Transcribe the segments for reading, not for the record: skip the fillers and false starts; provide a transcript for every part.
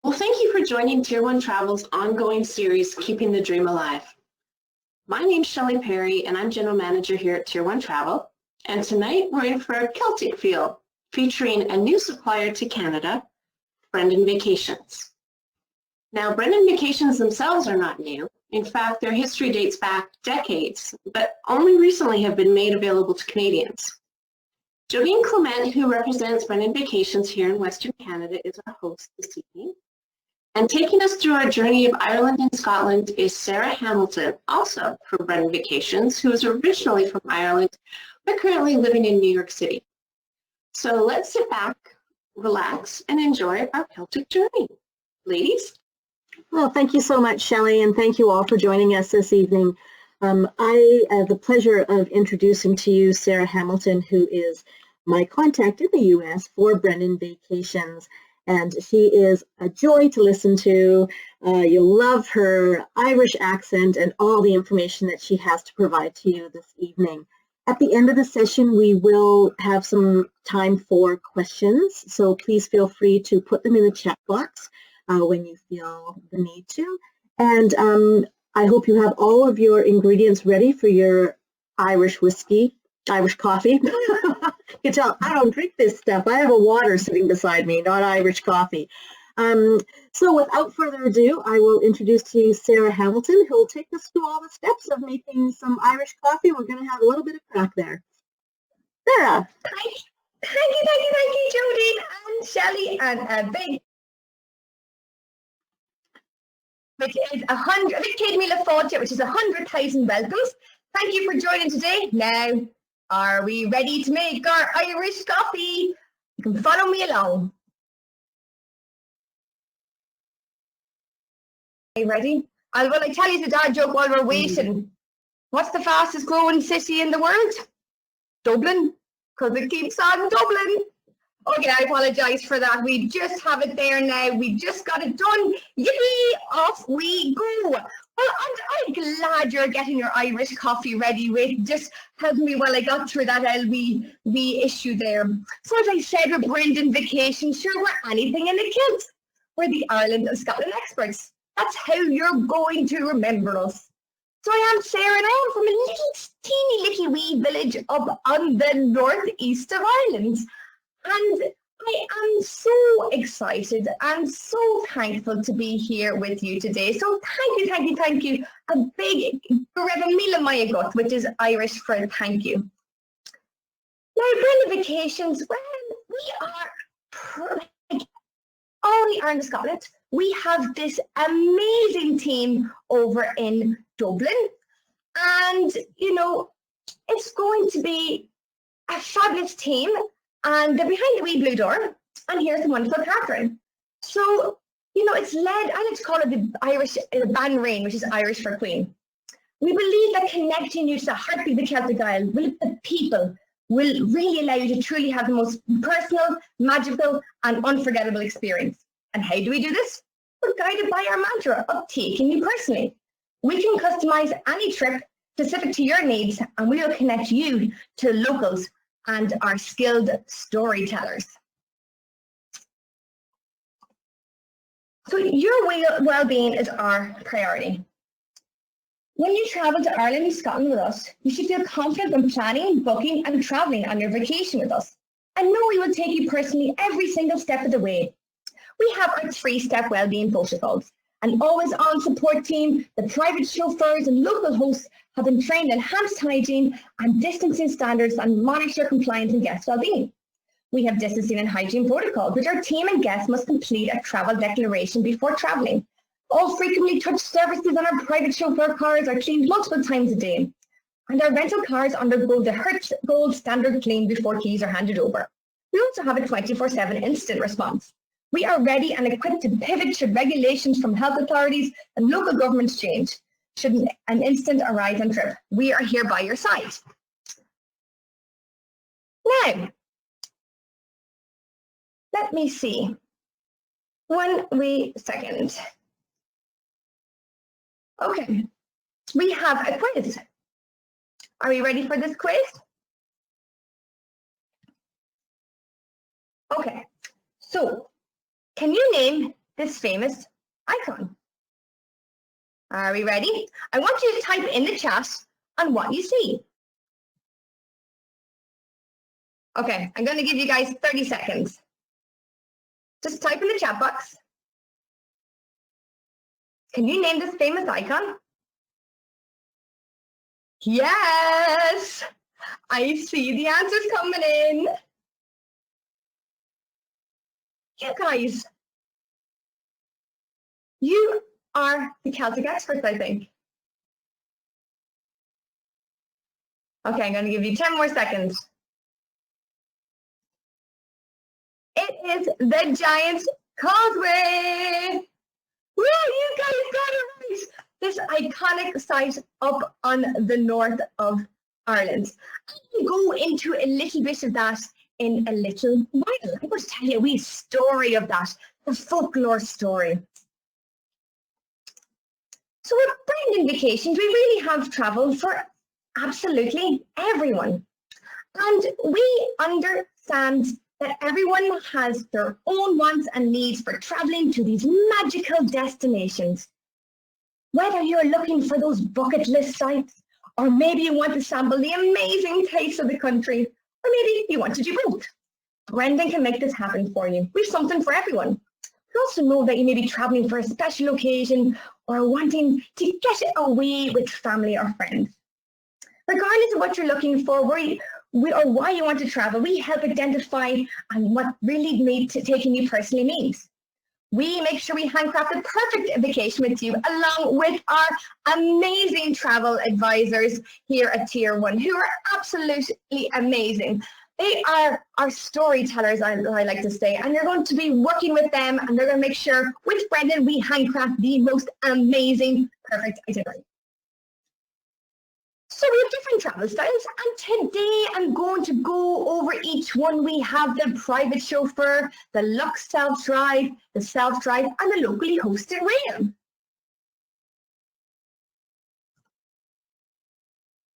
Well, thank you for joining Tier 1 Travel's ongoing series, Keeping the Dream Alive. My name's Shelley Perry, and I'm General Manager here at Tier 1 Travel. And tonight, we're in for a Celtic feel, featuring a new supplier to Canada, Brendan Vacations. Now, Brendan Vacations themselves are not new. In fact, their history dates back decades, but only recently have been made available to Canadians. Jovine Clement, who represents Brendan Vacations here in Western Canada, is our host this evening. And taking us through our journey of Ireland and Scotland is Sarah Hamilton, also from Brendan Vacations, who is originally from Ireland, but currently living in New York City. So let's sit back, relax, and enjoy our Celtic journey. Ladies? Well, thank you so much, Shelley, and thank you all for joining us this evening. I have the pleasure of introducing to you Sarah Hamilton, who is my contact in the U.S. for Brendan Vacations. And she is a joy to listen to. You'll love her Irish accent and all the information that she has to provide to you this evening. At the end of the session, we will have some time for questions, so please feel free to put them in the chat box when you feel the need to. And I hope you have all of your ingredients ready for your Irish whiskey, Irish coffee. You can tell I don't drink this stuff. I have a water sitting beside me, not Irish coffee. So without further ado, I will introduce to you Sarah Hamilton, who will take us through all the steps of making some Irish coffee. We're going to have a little bit of crack there. Sarah. Thank you, Jodine and Shelley, and a big, which is 100, Kid Mila Fáilte, which is 100,000 welcomes. Thank you for joining today. Now, are we ready to make our Irish coffee? You can follow me along. Are you ready? Well, I tell you the dad joke while we're waiting. What's the fastest growing city in the world? Dublin, because it keeps on doubling. Okay, I apologise for that. We just have it there now. We just got it done. Yippee! Off we go. Well, I'm glad you're getting your Irish coffee ready with just helping me while I got through that LV issue there. So as I said with Brendan Vacations, sure, we're anything in the kilt. We're the Ireland and Scotland experts. That's how you're going to remember us. So I am Sarah, and I am from a little teeny little wee village up on the northeast of Ireland. And I am so excited and so thankful to be here with you today. So thank you. A big Greva Mila Mayagut, which is Irish for thank you. Now, Brendan Vacations, well, we are like all the Ireland and Scotland. We have this amazing team over in Dublin. And, you know, it's going to be a fabulous team. And they're behind the wee blue door, and here's the wonderful Catherine. So, you know, it's led, I like to call it the Irish Ban Rain, which is Irish for Queen. We believe that connecting you to the heartbeat of the Celtic Isle with the people will really allow you to truly have the most personal, magical, and unforgettable experience. And how do we do this? We're guided by our mantra of taking you personally. We can customize any trip specific to your needs, and we will connect you to locals and our skilled storytellers. So your well-being is our priority. When you travel to Ireland and Scotland with us, you should feel confident when planning, booking, and traveling on your vacation with us. And know we will take you personally every single step of the way. We have our 3-step well-being protocols. An always-on support team, the private chauffeurs and local hosts have been trained in enhanced hygiene and distancing standards and monitor compliance and guest well-being. We have distancing and hygiene protocols, which our team and guests must complete a travel declaration before travelling. All frequently touched surfaces on our private chauffeur cars are cleaned multiple times a day. And our rental cars undergo the Hertz Gold standard clean before keys are handed over. We also have a 24/7 instant response. We are ready and equipped to pivot should regulations from health authorities and local governments change. Should an incident arise on trip, we are here by your side. Now, let me see. 1 wee second. Okay, we have a quiz. Are we ready for this quiz? Okay, so can you name this famous icon? Are we ready? I want you to type in the chat on what you see. Okay, I'm going to give you guys 30 seconds. Just type in the chat box. Can you name this famous icon? Yes! I see the answers coming in. You guys, you are the Celtic experts, I think. Okay, I'm going to give you 10 more seconds. It is the Giant's Causeway. Woo, you guys got it right. This iconic site up on the north of Ireland. I'll go into a little bit of that in a little while. I'm going to tell you a wee story of that, the folklore story. So with Brendan Vacations, we really have travel for absolutely everyone. And we understand that everyone has their own wants and needs for traveling to these magical destinations. Whether you're looking for those bucket list sites, or maybe you want to sample the amazing taste of the country, or maybe you want to do both, Brendan can make this happen for you. We have something for everyone. We also know that you may be traveling for a special occasion or wanting to get away with family or friends. Regardless of what you're looking for, or why you want to travel, we help identify what really taking you personally means. We make sure we handcraft the perfect vacation with you, along with our amazing travel advisors here at Tier 1, who are absolutely amazing. They are our storytellers, I like to say, and you're going to be working with them, and they're going to make sure, with Brendan, we handcraft the most amazing, perfect itinerary. So we have different travel styles, and today I'm going to go over each one. We have the private chauffeur, the Lux self-drive, the self-drive, and the locally hosted rail.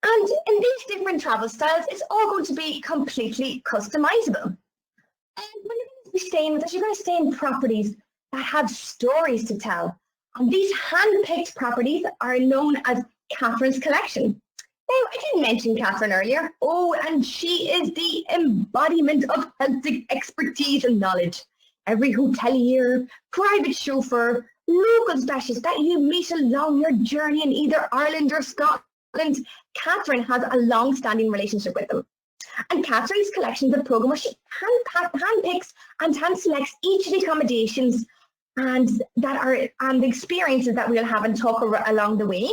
And in these different travel styles, it's all going to be completely customizable. And when you're going to be staying with us, you're going to stay in properties that have stories to tell. And these hand-picked properties are known as Catherine's Collection. Now, I didn't mention Catherine earlier. Oh, and she is the embodiment of Celtic expertise and knowledge. Every hotelier, private chauffeur, local specialist that you meet along your journey in either Ireland or Scotland, Catherine has a long-standing relationship with them. And Catherine's Collection is a program where she handpicks and hand-selects each of the accommodations and the experiences that we'll have and talk along the way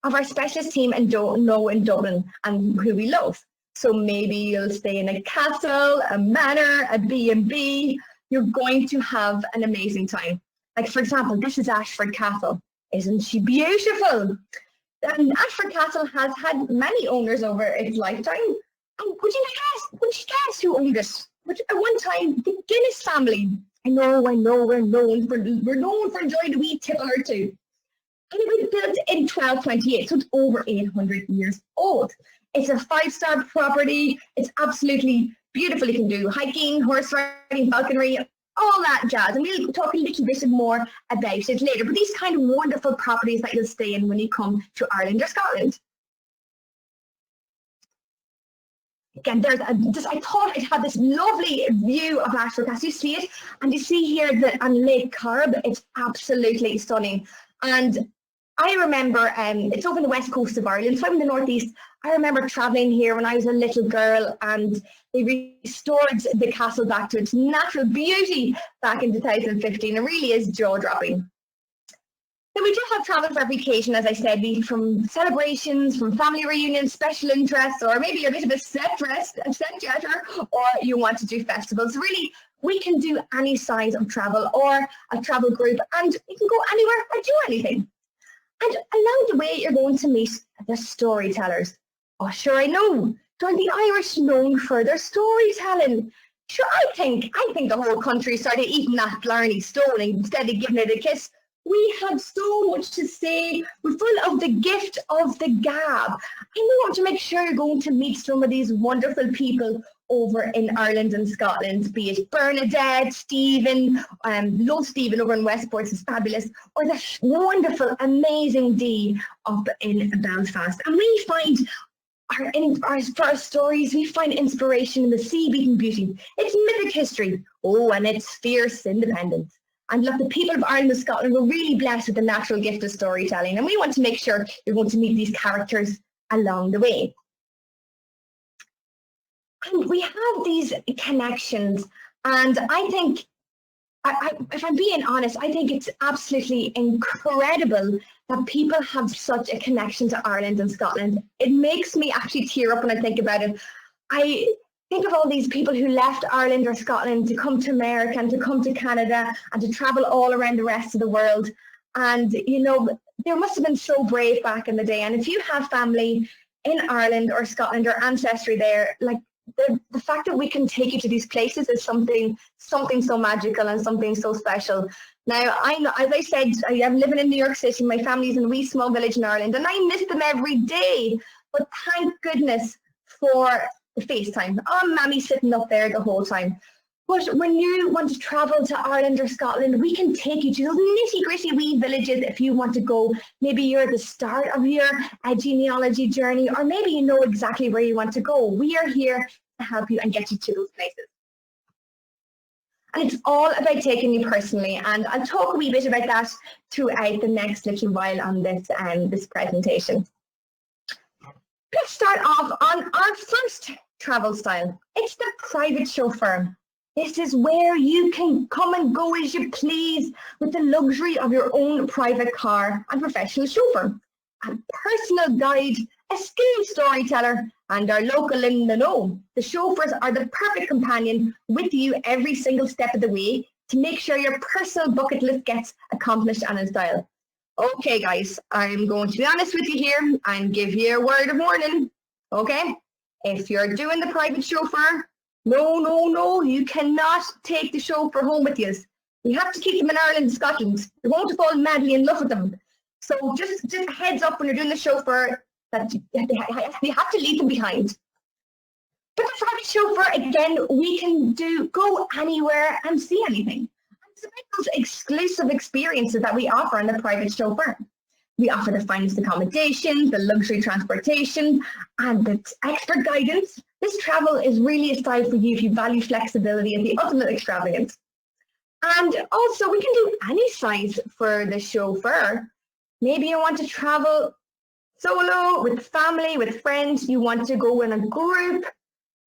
of our specialist team in Dublin and who we love. So maybe you'll stay in a castle, a manor, a B&B. You're going to have an amazing time. Like, for example, this is Ashford Castle. Isn't she beautiful? And Ashford Castle has had many owners over its lifetime. And would you guess who owned it? At one time, the Guinness family. I know, we're known for enjoying a wee tipple or two. And it was built in 1228, so it's over 800 years old. It's a 5-star property. It's absolutely beautiful. You can do hiking, horse riding, falconry, all that jazz. And we'll talk a little bit more about it later. But these kind of wonderful properties that you'll stay in when you come to Ireland or Scotland. Again, I thought I'd have this lovely view of Ashford Castle. You see it, and you see here on Lake Corrib. It's absolutely stunning. And I remember, it's over the west coast of Ireland, so I'm in the northeast. I remember travelling here when I was a little girl, and they restored the castle back to its natural beauty back in 2015. It really is jaw-dropping. So we do have travel for every occasion, as I said, from celebrations, from family reunions, special interests, or maybe you're a bit of a set-getter, or you want to do festivals. Really, we can do any size of travel or a travel group, and you can go anywhere or do anything. And along the way, you're going to meet the storytellers. Oh, sure, I know. Don't the Irish known for their storytelling? Sure, I think the whole country started eating that Blarney Stone instead of giving it a kiss. We have so much to say. We're full of the gift of the gab. I want to make sure you're going to meet some of these wonderful people over in Ireland and Scotland, be it Bernadette, Stephen, love Stephen over in Westport is fabulous, or that wonderful, amazing Dee up in Belfast. And we find for our stories, we find inspiration in the sea-beaten beauty. It's mythic history, and it's fierce independence. And look, the people of Ireland and Scotland were really blessed with the natural gift of storytelling, and we want to make sure you're going to meet these characters along the way. And we have these connections, and I think, if I'm being honest, I think it's absolutely incredible that people have such a connection to Ireland and Scotland. It makes me actually tear up when I think about it. I think of all these people who left Ireland or Scotland to come to America and to come to Canada and to travel all around the rest of the world. And, you know, they must have been so brave back in the day. And if you have family in Ireland or Scotland or ancestry there, like the fact that we can take you to these places is something so magical and something so special. Now, I know, as I said, I'm living in New York City. My family's in a wee small village in Ireland, and I miss them every day. But thank goodness for the FaceTime. Oh, Mammy's sitting up there the whole time. But when you want to travel to Ireland or Scotland, we can take you to those nitty-gritty wee villages if you want to go. Maybe you're at the start of your genealogy journey, or maybe you know exactly where you want to go. We are here to help you and get you to those places. And it's all about taking you personally, and I'll talk a wee bit about that throughout the next little while on this presentation. Let's start off on our first travel style. It's the private chauffeur. This is where you can come and go as you please with the luxury of your own private car and professional chauffeur, a personal guide, a skilled storyteller, and our local in the know. The chauffeurs are the perfect companion with you every single step of the way to make sure your personal bucket list gets accomplished and in style. Okay, guys, I'm going to be honest with you here and give you a word of warning. Okay, if you're doing the private chauffeur, no, you cannot take the chauffeur home with you. You have to keep them in Ireland and Scotland. You won't fall madly in love with them. So just heads up when you're doing the chauffeur that you have to leave them behind. But the private chauffeur, again, we can go anywhere and see anything. It's about those exclusive experiences that we offer on the private chauffeur. We offer the finest accommodation, the luxury transportation, and the expert guidance. This travel is really a style for you if you value flexibility and the ultimate extravagance. And also, we can do any size for the chauffeur. Maybe you want to travel solo, with family, with friends. You want to go in a group.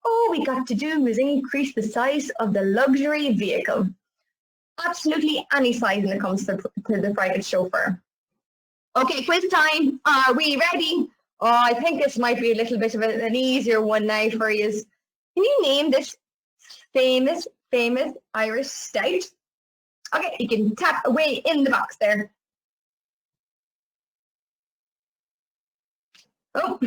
All we got to do is increase the size of the luxury vehicle. Absolutely any size when it comes to the private chauffeur. Okay, quiz time. Are we ready? Oh, I think this might be a little bit of an easier one now for you. Can you name this famous Irish stout? Okay, you can tap away in the box there. Oh,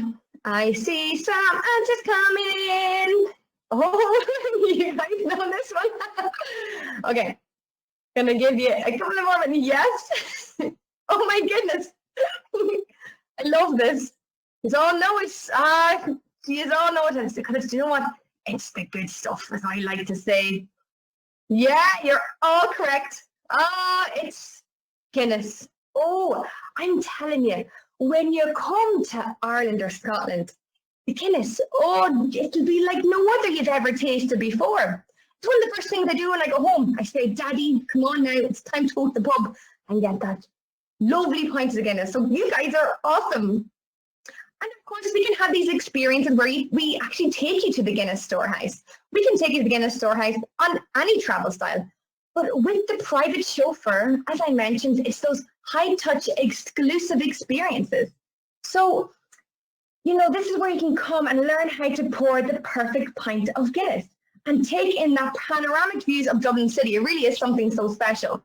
I see some answers coming in. Oh, you guys know this one? Okay, gonna give you a couple of more. Yes. Oh my goodness. I love this. You all know it's you all know it because you know what? It's the good stuff, as I like to say. Yeah, you're all correct. It's Guinness. Oh, I'm telling you, when you come to Ireland or Scotland, the Guinness, it'll be like no other you've ever tasted before. It's one of the first things I do when I go home. I say, Daddy, come on now, it's time to go to the pub and get that lovely pint of Guinness. So you guys are awesome. And of course, we can have these experiences where we actually take you to the Guinness Storehouse. We can take you to the Guinness Storehouse on any travel style. But with the private chauffeur, as I mentioned, it's those high-touch, exclusive experiences. So, you know, this is where you can come and learn how to pour the perfect pint of Guinness and take in that panoramic views of Dublin City. It really is something so special.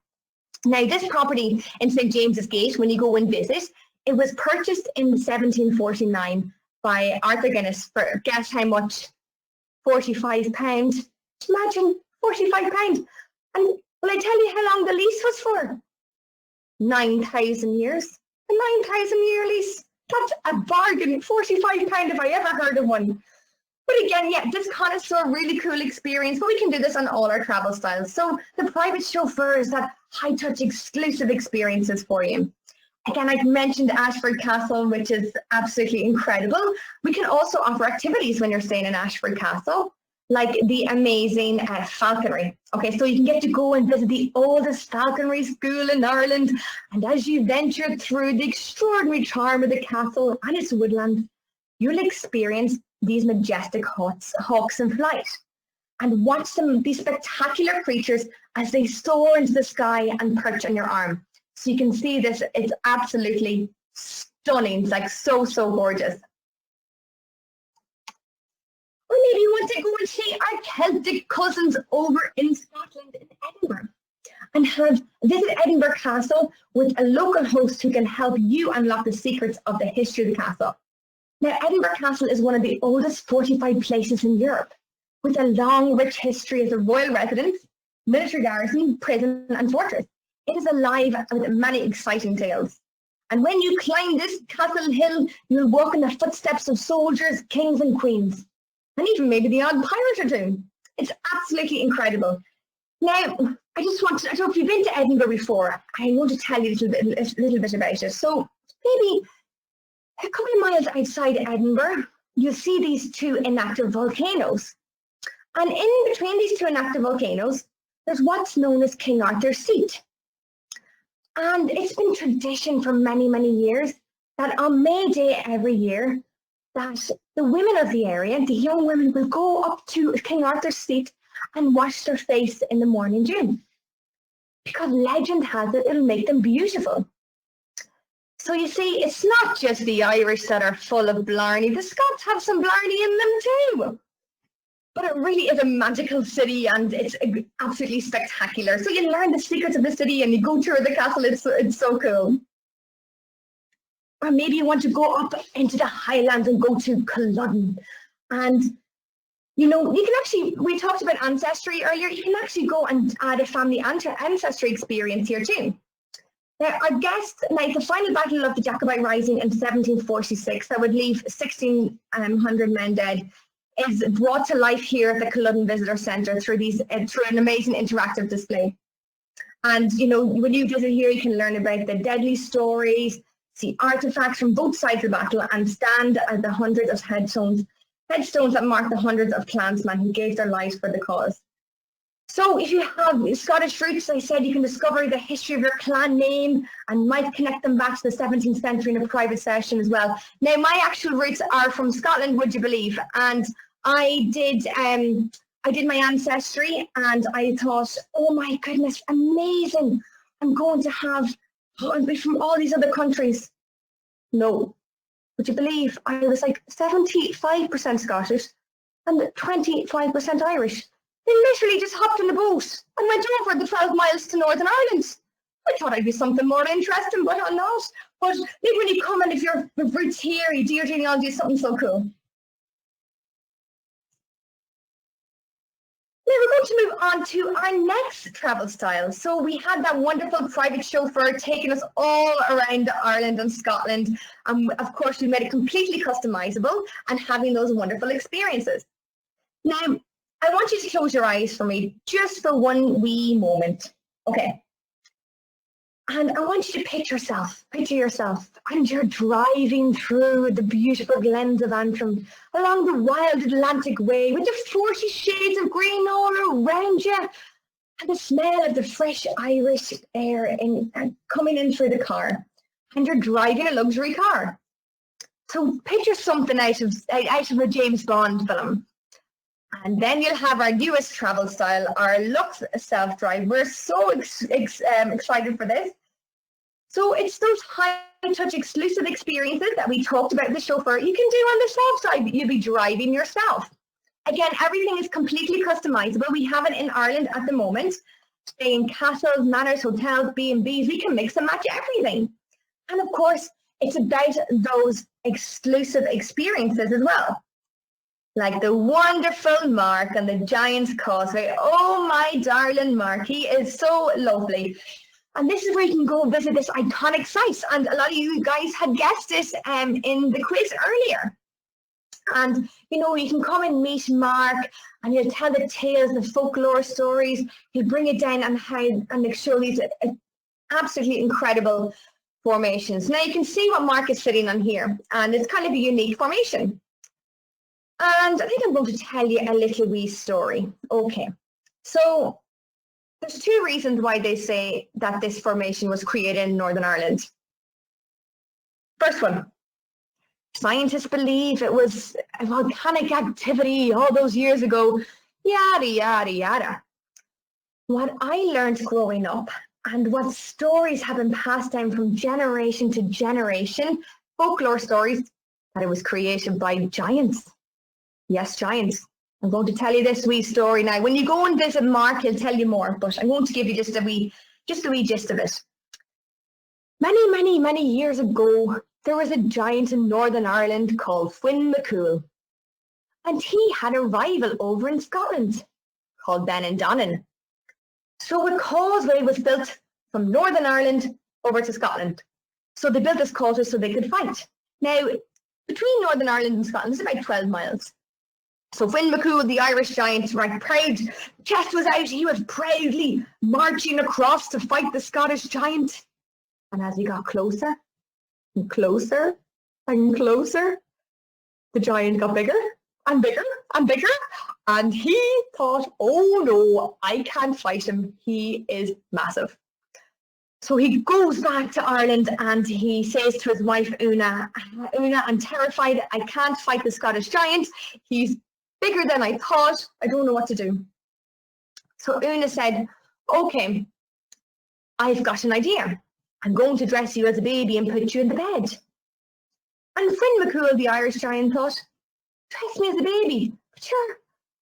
Now, this property in St. James's Gate, when you go and visit, it was purchased in 1749 by Arthur Guinness for, guess how much? £45. Imagine, £45. And will I tell you how long the lease was for? 9,000 years. A 9,000 year lease. That's a bargain. £45 if I ever heard of one. But again, yeah, this kind of still a really cool experience, but we can do this on all our travel styles. So the private chauffeurs, that high-touch exclusive experiences for you. Again, I've mentioned Ashford Castle, which is absolutely incredible. We can also offer activities when you're staying in Ashford Castle, like the amazing falconry. Okay, so you can get to go and visit the oldest falconry school in Ireland. And as you venture through the extraordinary charm of the castle and its woodlands, you'll experience these majestic hawks in flight and watch these spectacular creatures as they soar into the sky and perch on your arm. So you can see this, it's absolutely stunning. It's like so gorgeous. Or maybe you want to go and see our Celtic cousins over in Scotland, in Edinburgh, and visit Edinburgh Castle with a local host who can help you unlock the secrets of the history of the castle. Now, Edinburgh Castle is one of the oldest fortified places in Europe, with a long, rich history as a royal residence, military garrison, prison, and fortress. It is alive with many exciting tales. And when you climb this castle hill, you'll walk in the footsteps of soldiers, kings, and queens, and even maybe the odd pirate or two. It's absolutely incredible. Now, I don't know if you've been to Edinburgh before, I want to tell you a little bit about it. So maybe a couple of miles outside Edinburgh, you'll see these two inactive volcanoes. And in between these two inactive volcanoes, there's what's known as King Arthur's Seat. And it's been tradition for many, many years that on May Day every year, that the women of the area, the young women, will go up to King Arthur's Seat and wash their face in the morning dew. Because legend has it, it'll make them beautiful. So you see, it's not just the Irish that are full of blarney. The Scots have some blarney in them too. But it really is a magical city and it's absolutely spectacular. So you learn the secrets of the city and you go tour the castle. It's so cool. Or maybe you want to go up into the Highlands and go to Culloden. And, you know, you can actually, we talked about ancestry earlier, you can actually go and add a family ancestry experience here too. Now, our guest, like the final battle of the Jacobite Rising in 1746, that would leave 1,600 men dead, is brought to life here at the Culloden Visitor Centre through an amazing interactive display. And, you know, when you visit here, you can learn about the deadly stories, see artifacts from both sides of the battle, and stand at the hundreds of headstones that mark the hundreds of clansmen who gave their lives for the cause. So if you have Scottish roots, I said you can discover the history of your clan name and might connect them back to the 17th century in a private session as well. Now, my actual roots are from Scotland, would you believe? And I did my ancestry and I thought, oh my goodness, amazing. I'm going to be from all these other countries. No. Would you believe I was like 75% Scottish and 25% Irish? They literally just hopped in the boat and went over the 12 miles to Northern Ireland. I thought I'd be something more interesting, but I'm not. But maybe when you come and if your roots here, you do your genealogy, it's something so cool. Now we're going to move on to our next travel style. So we had that wonderful private chauffeur taking us all around Ireland and Scotland. And of course, we made it completely customizable and having those wonderful experiences. Now, I want you to close your eyes for me just for one wee moment. Okay. And I want you to picture yourself, and you're driving through the beautiful glens of Antrim, along the wild Atlantic Way, with the 40 shades of green all around you, and the smell of the fresh Irish air coming in through the car. And you're driving a luxury car. So picture something out of a James Bond film. And then you'll have our newest travel style, our Luxe Self-Drive. We're so excited for this. So it's those high-touch exclusive experiences that we talked about the chauffeur you can do on the soft side. You'll be driving yourself. Again, everything is completely customizable. We have it in Ireland at the moment. Stay in castles, manors, hotels, B&Bs. We can mix and match everything. And of course, it's about those exclusive experiences as well. Like the wonderful Mark on the Giant's Causeway. Oh, my darling Mark, he is so lovely. And this is where you can go visit this iconic site. And a lot of you guys had guessed it in the quiz earlier. And you know, you can come and meet Mark and he'll tell the tales, the folklore stories. He'll bring it down and show these absolutely incredible formations. Now you can see what Mark is sitting on here, and it's kind of a unique formation. And I think I'm going to tell you a little wee story. Okay, so there's two reasons why they say that this formation was created in Northern Ireland. First one, scientists believe it was a volcanic activity all those years ago, yada, yada, yada. What I learned growing up and what stories have been passed down from generation to generation, folklore stories, that it was created by giants. Yes, giants. I'm going to tell you this wee story now. When you go and visit Mark, he'll tell you more, but I'm going to give you just a wee gist of it. Many, many, many years ago, there was a giant in Northern Ireland called Finn McCool. And he had a rival over in Scotland called Benandonnan. So a causeway was built from Northern Ireland over to Scotland. So they built this causeway so they could fight. Now, between Northern Ireland and Scotland, it's about 12 miles. So Finn McCool, the Irish giant, right, proud, chest was out, he was proudly marching across to fight the Scottish giant. And as he got closer and closer and closer, the giant got bigger and bigger and bigger. And he thought, oh no, I can't fight him. He is massive. So he goes back to Ireland and he says to his wife, Una, I'm terrified. I can't fight the Scottish giant. He's bigger than I thought. I don't know what to do. So Una said, okay, I've got an idea. I'm going to dress you as a baby and put you in the bed. And Finn McCool, the Irish giant, thought, dress me as a baby? Sure.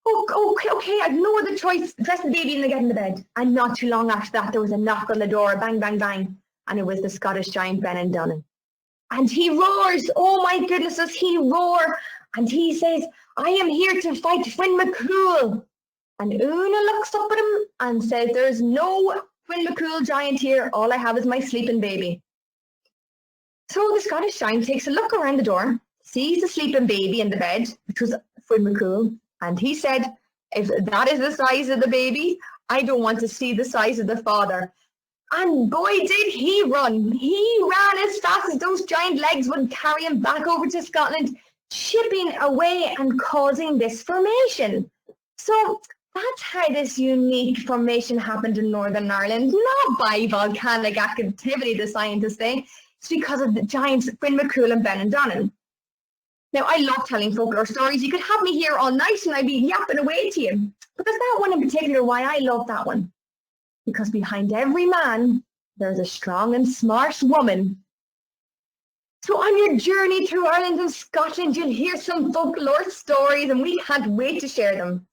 Okay, I've no other choice. Dress the baby and I get in the bed. And not too long after that, there was a knock on the door, bang, bang, bang. And it was the Scottish giant Benandonnan. And he roars, oh my goodness, does he roar? And he says, I am here to fight Finn McCool. And Una looks up at him and says, there's no Finn McCool giant here. All I have is my sleeping baby. So the Scottish giant takes a look around the door, sees the sleeping baby in the bed, which was Finn McCool. And he said, if that is the size of the baby, I don't want to see the size of the father. And boy, did he run. He ran as fast as those giant legs would carry him back over to Scotland, chipping away and causing this formation. So that's how this unique formation happened in Northern Ireland, not by volcanic activity, the scientists say. It's because of the giants Finn McCool and Benandonnan. Now, I love telling folklore stories. You could have me here all night and I'd be yapping away to you. But there's that one in particular why I love that one. Because behind every man, there's a strong and smart woman. So on your journey through Ireland and Scotland, you'll hear some folklore stories and we can't wait to share them.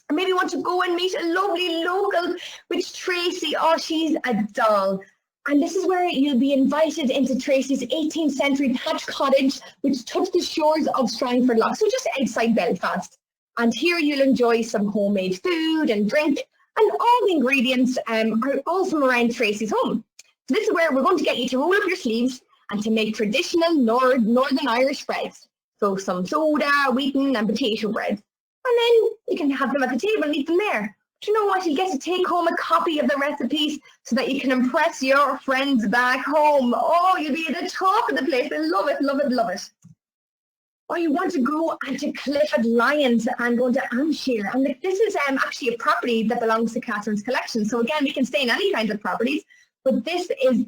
Or maybe you want to go and meet a lovely local with Tracy. Oh, she's a doll. And this is where you'll be invited into Tracy's 18th century thatched cottage, which touched the shores of Strangford Lough, so just outside Belfast. And here you'll enjoy some homemade food and drink, and all the ingredients are all from around Tracy's home. So this is where we're going to get you to roll up your sleeves and to make traditional Northern Irish breads. So some soda, wheaten and potato bread. And then you can have them at the table and eat them there. But you know what? You get to take home a copy of the recipes so that you can impress your friends back home. Oh, you'll be the talk of the place. I love it, love it, love it. Or you want to go to Clifford Lyons and go to Amshire. And this is actually a property that belongs to Catherine's collection. So again, we can stay in any kinds of properties, but this is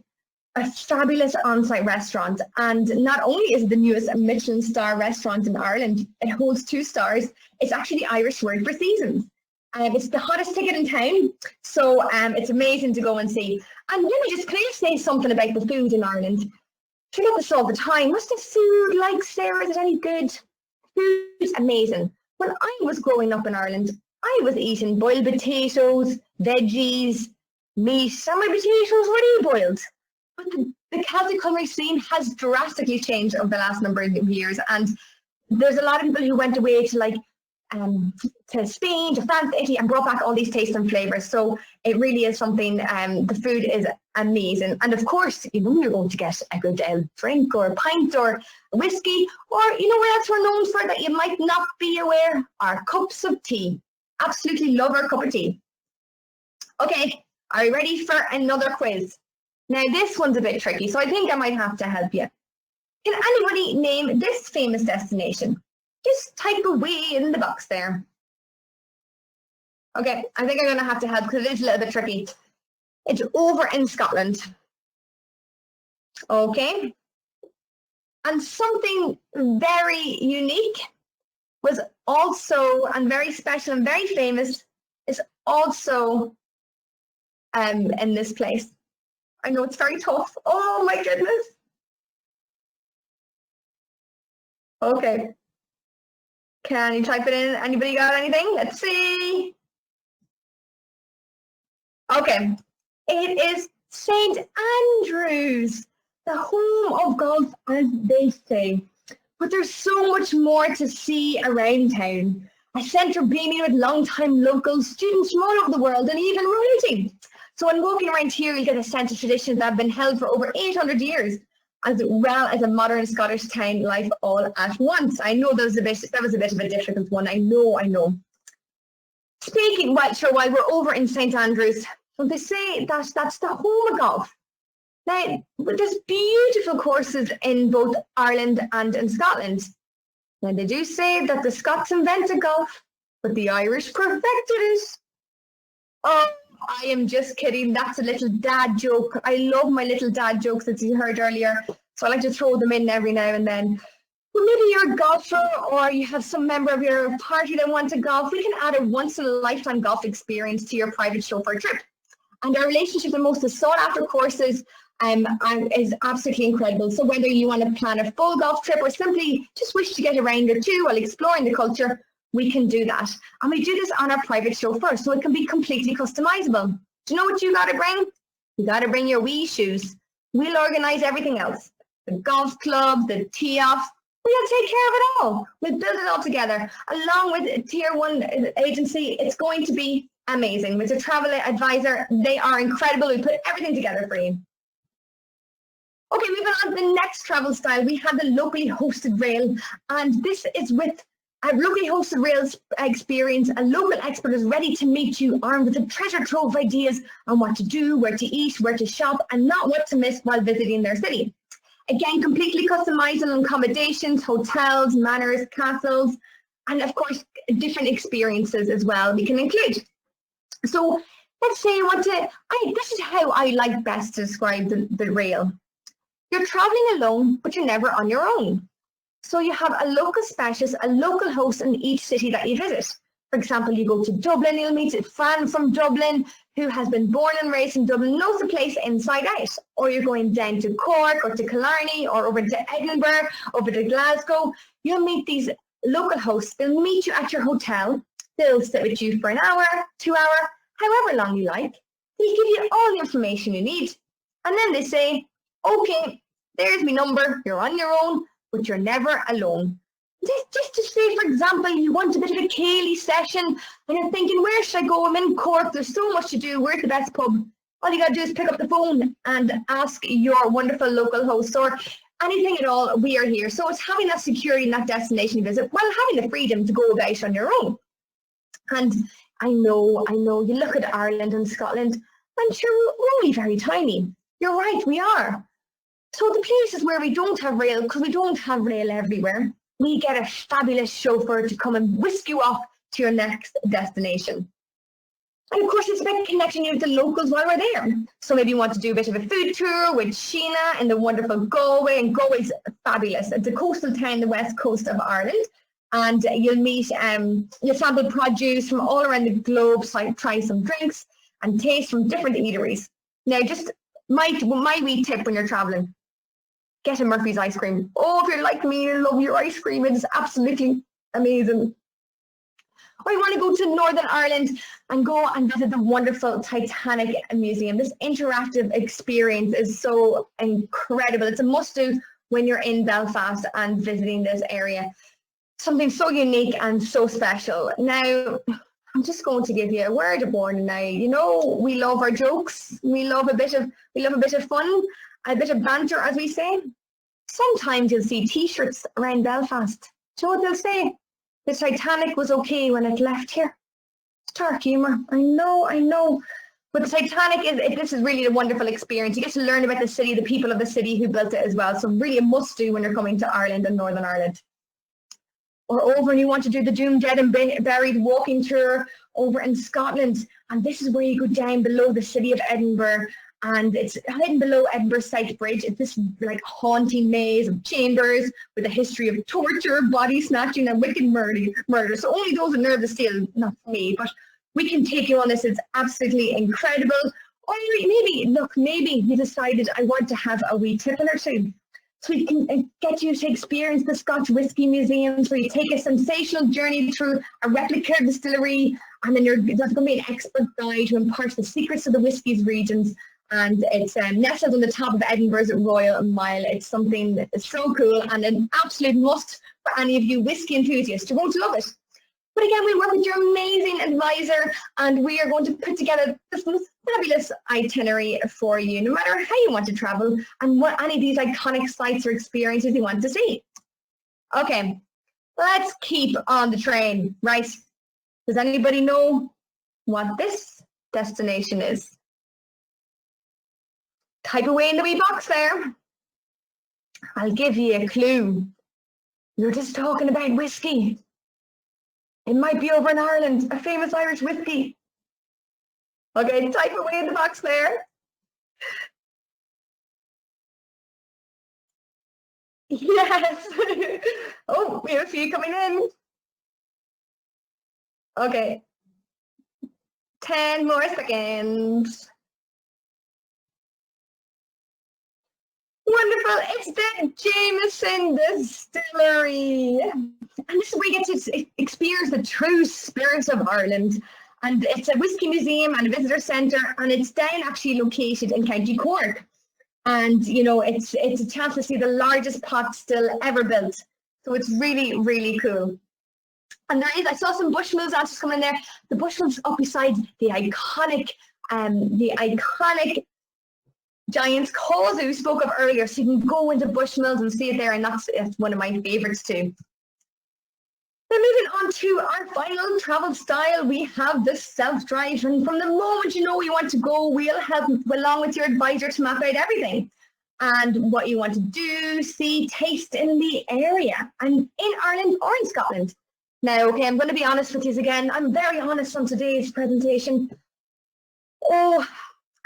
a fabulous on-site restaurant. And not only is it the newest Michelin star restaurant in Ireland, it holds 2 stars. It's actually the Irish word for seasons. It's the hottest ticket in town, so it's amazing to go and see. And can I just say something about the food in Ireland? We get this all the time. What's the food like, Sarah? Is it any good? Food's amazing. When I was growing up in Ireland, I was eating boiled potatoes, veggies, meat, and my potatoes were boiled. But the Celtic culinary scene has drastically changed over the last number of years, and there's a lot of people who went away to to Spain, to France, Italy, and brought back all these tastes and flavors. So it really is something, the food is amazing. And of course, you know, you're going to get a good drink or a pint or a whiskey, or you know what else we're known for that you might not be aware? Our cups of tea. Absolutely love our cup of tea. Okay, are you ready for another quiz? Now this one's a bit tricky, so I think I might have to help you. Can anybody name this famous destination? Just type away in the box there. Okay, I think I'm going to have to help because it is a little bit tricky. It's over in Scotland. Okay. And something very unique was also, and very special and very famous, is also in this place. I know it's very tough. Oh my goodness. Okay. Can you type it in? Anybody got anything? Let's see. Okay. It is St. Andrews, the home of golf, as they say. But there's so much more to see around town. A centre beaming with long-time locals, students from all over the world, and even royalty. So when walking around here, you'll get a sense of traditions that have been held for over 800 years, as well as a modern Scottish town life all at once. I know that was a bit of a difficult one. I know. Speaking, while we're over in St. Andrews, so they say that that's the home of golf. Now, there's beautiful courses in both Ireland and in Scotland. Now, they do say that the Scots invented golf, but the Irish perfected it. Oh, I am just kidding. That's a little dad joke. I love my little dad jokes that you heard earlier, so I like to throw them in every now and then. Well, maybe you're a golfer or you have some member of your party that wants to golf. We can add a once-in-a-lifetime golf experience to your private chauffeur trip. And our relationship with most of the sought-after courses is absolutely incredible. So whether you want to plan a full golf trip or simply just wish to get a round or two while exploring the culture, we can do that. And we do this on our private chauffeur, so it can be completely customizable. Do you know what you got to bring? You got to bring your wee shoes. We'll organize everything else. The golf club, the tee off. We'll take care of it all. We'll build it all together. Along with a Tier 1 agency, it's going to be amazing. With a travel advisor, they are incredible. We put everything together for you. Okay, moving on to the next travel style, we have the locally hosted rail, and this is with a locally hosted rails experience. A local expert is ready to meet you, armed with a treasure trove of ideas on what to do, where to eat, where to shop, and not what to miss while visiting their city. Again, completely customizable accommodations, hotels, manors, castles, and of course, different experiences as well we can include. So let's say you want to, this is how I like best to describe the rail. You're traveling alone, but you're never on your own. So you have a local specialist, a local host in each city that you visit. For example, you go to Dublin, you'll meet a fan from Dublin who has been born and raised in Dublin, knows the place inside out. Or you're going down to Cork or to Killarney or over to Edinburgh, over to Glasgow. You'll meet these local hosts. They'll meet you at your hotel. They'll sit with you for an hour, 2 hours, however long you like. They'll give you all the information you need. And then they say, okay, there's my number. You're on your own, but you're never alone. Just to say, for example, you want a bit of a Cayley session and you're thinking, where should I go? I'm in Cork. There's so much to do. Where's the best pub? All you got to do is pick up the phone and ask your wonderful local host or anything at all. We are here. So it's having that security in that destination visit while having the freedom to go about on your own. And I know, you look at Ireland and Scotland, and sure, we're only very tiny. You're right, we are. So the places where we don't have rail, because we don't have rail everywhere, we get a fabulous chauffeur to come and whisk you off to your next destination. And of course, it's about connecting you with the locals while we're there. So maybe you want to do a bit of a food tour with Sheena in the wonderful Galway, and Galway's fabulous. It's a coastal town, the west coast of Ireland. And you'll meet, you'll sample produce from all around the globe, so try some drinks and taste from different eateries. Now, just my wee tip when you're traveling, get a Murphy's ice cream. Oh, if you're like me, you love your ice cream. It's absolutely amazing. Or you want to go to Northern Ireland and go and visit the wonderful Titanic Museum. This interactive experience is so incredible. It's a must-do when you're in Belfast and visiting this area. something so unique and so special. Now, I'm just going to give you a word of warning now. You know, we love our jokes. We love a bit of fun, a bit of banter, as we say. Sometimes you'll see T-shirts around Belfast. Do you know what they'll say? The Titanic was okay when it left here. It's dark humour. I know. But the Titanic this is really a wonderful experience. You get to learn about the city, the people of the city who built it as well. So really a must do when you're coming to Ireland and Northern Ireland. Or over and you want to do the Doom, Dead and Buried walking tour over in Scotland. And this is where you go down below the city of Edinburgh. And it's hidden below Edinburgh South Bridge. It's this like haunting maze of chambers with a history of torture, body snatching and wicked murder. So only those with nerves of steel, not me, but we can take you on this. It's absolutely incredible. Or maybe you decided I want to have a wee tipping or two. So we can get you to experience the Scotch Whisky Museums, where you take a sensational journey through a replica distillery, and then there's going to be an expert guide who imparts the secrets of the whiskies regions. And it's nestled on the top of Edinburgh's Royal Mile. It's something that is so cool and an absolute must for any of you whiskey enthusiasts. You're going to love it. But again, we work with your amazing advisor, and we are going to put together this most fabulous itinerary for you, no matter how you want to travel and what any of these iconic sites or experiences you want to see. Okay, let's keep on the train, right? Does anybody know what this destination is? Type away in the wee box there. I'll give you a clue. You're just talking about whiskey. It might be over in Ireland, a famous Irish whiskey. Okay, type away in the box there. Yes. Oh, we have a few coming in. Okay. 10 more seconds. Wonderful. It's the Jameson Distillery. And this is where you get to experience the true spirit of Ireland. And it's a whisky museum and a visitor centre, and it's down actually located in County Cork. And, you know, it's a chance to see the largest pot still ever built. So it's really, really cool. And I saw some Bushmills answers coming in there. The Bushmills up beside the iconic Giant's Causey we spoke of earlier. So you can go into Bushmills and see it there, and that's one of my favourites too. Then moving on to our final travel style, we have the self-drive. And from the moment you know where you want to go, we'll help along with your advisor to map out everything and what you want to do, see, taste in the area and in Ireland or in Scotland. Now, okay, I'm going to be honest with you again. I'm very honest on today's presentation. Oh,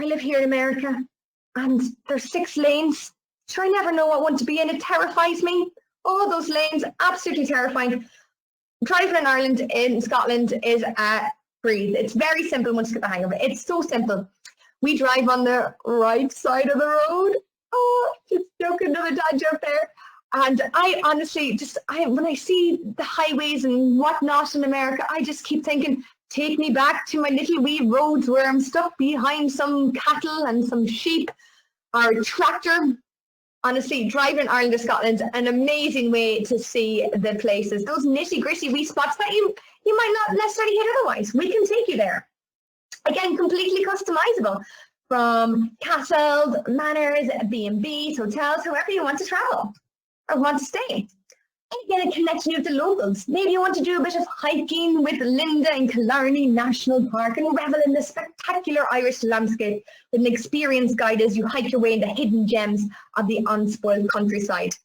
I live here in America and there's 6 lanes. So I never know what one to be in. It terrifies me. Oh, those lanes, absolutely terrifying. Driving in Ireland, in Scotland, is a breeze. It's very simple once you get the hang of it. It's so simple. We drive on the right side of the road. Oh, just joking, another dad joke there. And I honestly when I see the highways and whatnot in America, I just keep thinking, take me back to my little wee roads where I'm stuck behind some cattle and some sheep or a tractor. Honestly, driving in Ireland or Scotland, an amazing way to see the places. Those nitty-gritty wee spots that you might not necessarily hit otherwise. We can take you there. Again, completely customizable. From castles, manors, B&Bs, hotels, however you want to travel or want to stay. And again, it connects you with the locals. Maybe you want to do a bit of hiking with Linda in Killarney National Park and revel in the spectacular Irish landscape with an experienced guide as you hike your way in the hidden gems of the unspoiled countryside.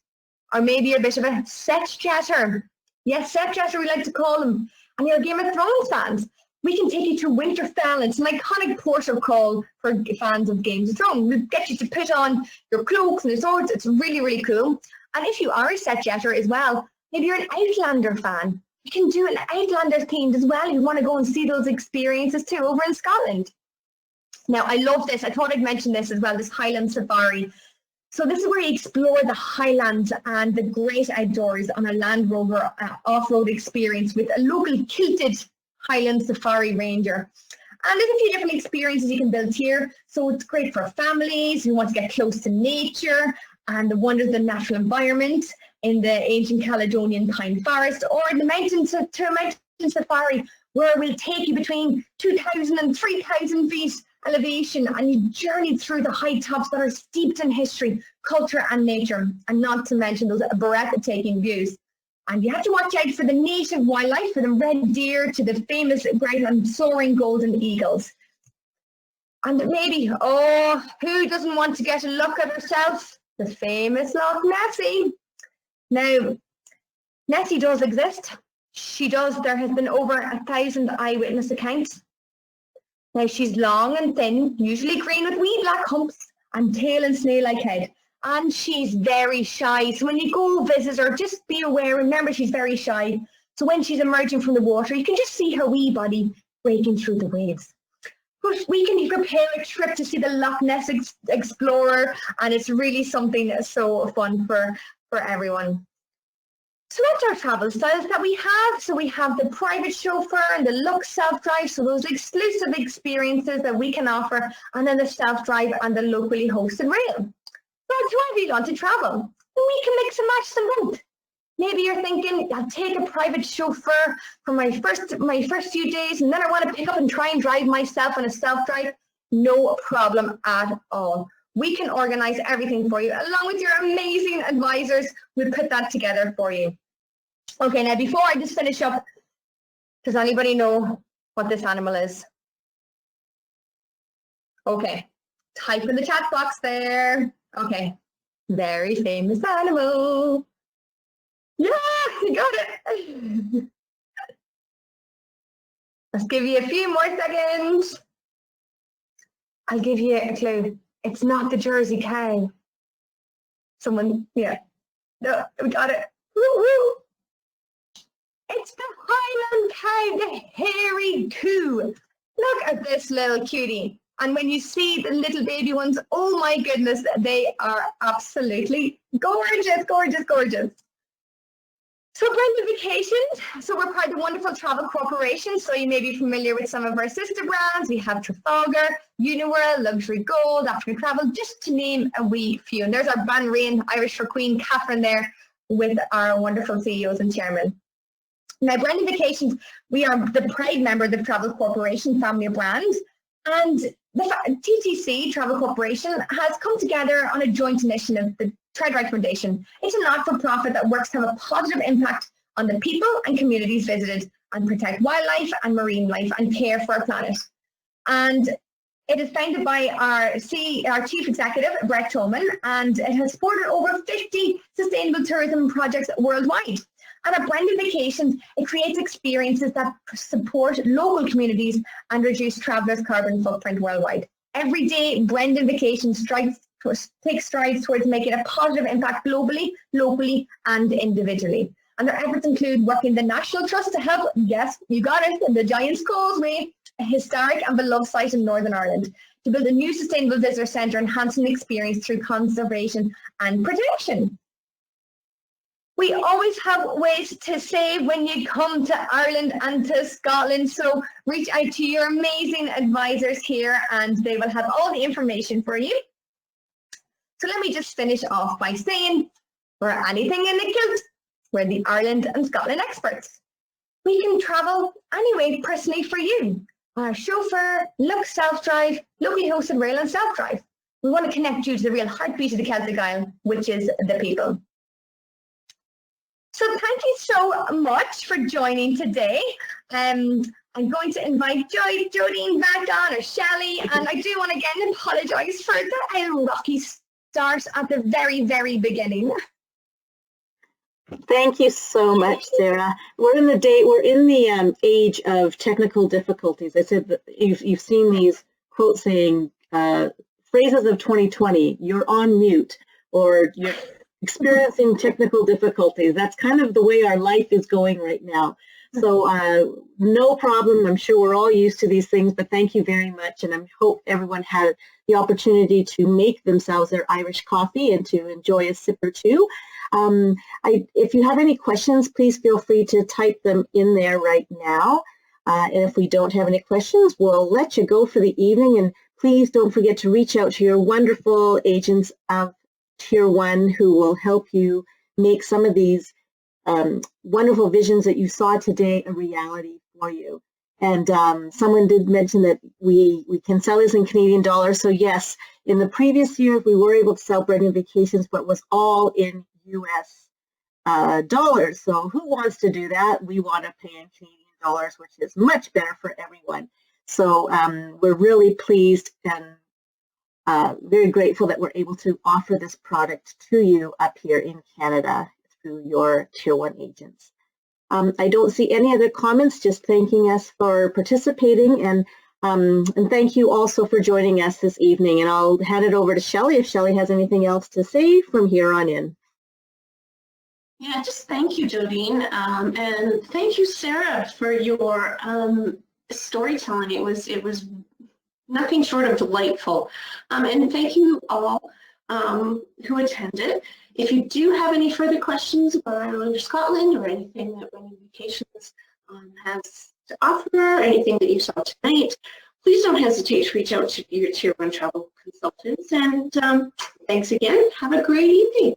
Or maybe you're a bit of a set-jetter. Yes, set-jetter we like to call them. And you're a Game of Thrones fans. We can take you to Winterfell. It's an iconic port of call for fans of Games of Thrones. We'll get you to put on your cloaks and your swords. It's really, really cool. And if you are a set-jetter as well, maybe you're an Outlander fan, you can do an Outlander themed as well. You want to go and see those experiences too over in Scotland. Now, I love this. I thought I'd mention this as well, this Highland Safari. So this is where you explore the Highlands and the great outdoors on a Land Rover off-road experience with a local kilted Highland Safari ranger. And there's a few different experiences you can build here. So it's great for families who want to get close to nature and the wonders of the natural environment. in the ancient Caledonian pine forest, or in the mountains to a mountain safari, where we'll take you between 2,000 and 3,000 feet elevation, and you journey through the high tops that are steeped in history, culture and nature, and not to mention those breathtaking views. And you have to watch out for the native wildlife, for the red deer to the famous great and soaring golden eagles. And maybe, oh, who doesn't want to get a look at herself? The famous Loch Nessie. Now, Nessie does exist. She does. There has been over 1,000 eyewitness accounts. Now, she's long and thin, usually green with wee black humps and tail and snail-like head. And she's very shy. So when you go visit her, just be aware, remember she's very shy. So when she's emerging from the water, you can just see her wee body breaking through the waves. But we can prepare a trip to see the Loch Ness Explorer, and it's really something so fun for everyone. So that's our travel styles that we have. So we have the private chauffeur and the Lux self-drive, so those exclusive experiences that we can offer, and then the self-drive and the locally hosted rail. So however you want to travel, we can mix and match them both. Maybe you're thinking, I'll take a private chauffeur for my first few days, and then I want to pick up and try and drive myself on a self-drive. No problem at all. We can organize everything for you, along with your amazing advisors. We'll put that together for you. Okay, now before I just finish up, does anybody know what this animal is? Okay, type in the chat box there. Okay, very famous animal. Yeah, you got it. Let's give you a few more seconds. I'll give you a clue. It's not the Jersey cow. Someone, yeah. No, we got it. Woo-woo. It's the Highland cow, the hairy coo. Look at this little cutie. And when you see the little baby ones, oh my goodness, they are absolutely gorgeous, gorgeous, gorgeous. So Brendon Vacations, so we're part of the Wonderful Travel Corporation, so you may be familiar with some of our sister brands. We have Trafalgar, Uniworld, Luxury Gold, African Travel, just to name a wee few. And there's our Banrain, Irish for Queen, Catherine there with our wonderful CEOs and chairman. Now, Brendon Vacations, we are the proud member of the Travel Corporation family of brands, and the TTC Travel Corporation has come together on a joint initiative, the Treadwright Foundation. It's a not-for-profit that works to have a positive impact on the people and communities visited and protect wildlife and marine life and care for our planet. And it is founded by our Chief Executive, Brett Tolman, and it has supported over 50 sustainable tourism projects worldwide. And at Brendon Vacations, it creates experiences that support local communities and reduce travellers' carbon footprint worldwide. Every day, Brendon Vacations takes strides towards making a positive impact globally, locally, and individually. And their efforts include working the National Trust to help, yes, you got it, the Giant's Causeway, a historic and beloved site in Northern Ireland, to build a new sustainable visitor centre, enhancing the experience through conservation and protection. We always have ways to save when you come to Ireland and to Scotland, so reach out to your amazing advisors here and they will have all the information for you. So let me just finish off by saying, for anything in the kilt, we're the Ireland and Scotland experts. We can travel anyway personally for you. Our chauffeur, Lux self-drive, locally hosted rail and self-drive. We want to connect you to the real heartbeat of the Celtic Isle, which is the people. So thank you so much for joining today. I'm going to invite Jodine back on, or Shelley, and I do want to again apologise for the rocky start at the very, very beginning. Thank you so much, Sarah. We're in the age of technical difficulties. I said that you've seen these quotes saying phrases of 2020. You're on mute, or you're experiencing technical difficulties. That's kind of the way our life is going right now. So no problem. I'm sure we're all used to these things, but thank you very much. And I hope everyone had the opportunity to make themselves their Irish coffee and to enjoy a sip or two. If you have any questions, please feel free to type them in there right now. And if we don't have any questions, we'll let you go for the evening. And please don't forget to reach out to your wonderful agents of Tier 1 who will help you make some of these wonderful visions that you saw today a reality for you. And someone did mention that we can sell this in Canadian dollars. So yes, in the previous year, we were able to sell Bread and Vacations, but it was all in US dollars. So who wants to do that? We want to pay in Canadian dollars, which is much better for everyone. So we're really pleased and very grateful that we're able to offer this product to you up here in Canada through your Tier 1 agents. I don't see any other comments, just thanking us for participating, and thank you also for joining us this evening. And I'll hand it over to Shelley if Shelley has anything else to say from here on in. Yeah, just thank you, Jodine, and thank you, Sarah, for your storytelling. It was nothing short of delightful, and thank you all who attended. If you do have any further questions about Ireland or Scotland or anything that Bread and Vacations has to offer, or anything that you saw tonight, please don't hesitate to reach out to your Tier 1 travel consultants. And thanks again. Have a great evening.